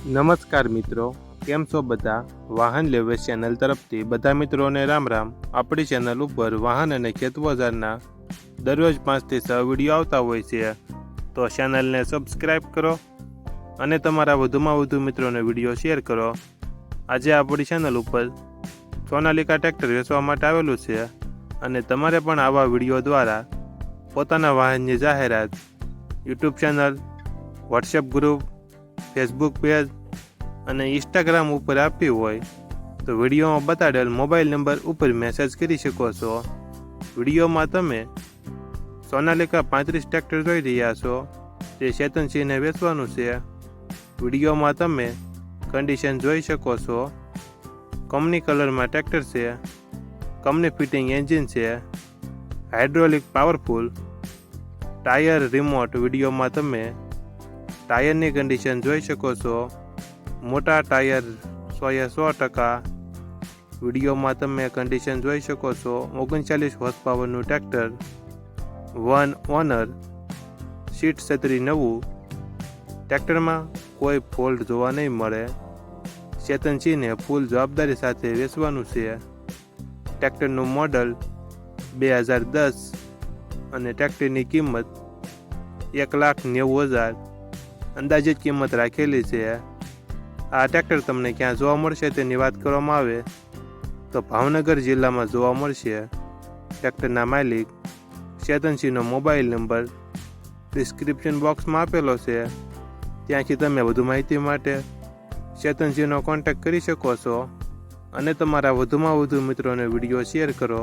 નમસ્કાર મિત્રો, કેમ છો બધા? વાહન લેવે ચેનલ તરફથી બધા મિત્રોને રામ રામ. આપણી ચેનલ ઉપર વાહન અને ખેત ઓજારના દરરોજ 5 થી 6 વિડીયો આવતા હોય છે, તો ચેનલને સબસ્ક્રાઈબ કરો અને તમારા વધુમાં વધુ મિત્રોને વિડીયો શેર કરો. આજે આપણી ચેનલ ઉપર સોનાલિકા ટ્રેક્ટર વેચવા માટે આવેલું છે અને તમારે પણ આવા વિડીયો દ્વારા પોતાના વાહનની જાહેરાત YouTube channel, WhatsApp group, Facebook page અને ઇન્સ્ટાગ્રામ ઉપર આપવી હોય તો વિડીયોમાં બતાડેલ મોબાઈલ નંબર ઉપર મેસેજ કરી શકો છો. વિડીયોમાં તમે સોનાલિકા 35 ટ્રેક્ટર જોઈ રહ્યા છો, તે ચેતનસિંહને વેચવાનું છે. વિડીયોમાં તમે કન્ડિશન જોઈ શકો છો. કંપની કલરમાં ટ્રેક્ટર છે, કંપની ફિટિંગ એન્જિન છે, હાઇડ્રોલિક પાવરફુલ, ટાયર રિમોટ. વિડીયોમાં તમે ટાયરની કન્ડિશન જોઈ શકો છો, મોટા ટાયર 100%. વિડીયોમાં તમે કન્ડિશન જોઈ શકો છો. 39 હોર્સ પાવરનું ટ્રેક્ટર, 1 ઓનર, સીટ છત્રી નવું. ટ્રેક્ટરમાં કોઈ ફોલ્ટ જોવા નહીં મળે. ચેતનસિંહને ફૂલ જવાબદારી સાથે વેચવાનું છે. ટ્રેક્ટરનું મોડલ 2010 અને ટ્રેક્ટરની કિંમત 1,90,000 અંદાજિત કિંમત રાખેલી છે. આ ટ્રેક્ટર તમને ક્યાં જોવા મળશે તેની વાત કરવામાં આવે તો ભાવનગર જિલ્લામાં જોવા મળશે. ટ્રેક્ટરના માલિક ચેતનસિંહનો મોબાઈલ નંબર ડિસ્ક્રિપ્શન બોક્સમાં આપેલો છે, ત્યાંથી તમે વધુ માહિતી માટે ચેતનસિંહનો કોન્ટેક્ટ કરી શકો છો અને તમારા વધુમાં વધુ મિત્રોને વિડીયો શેર કરો.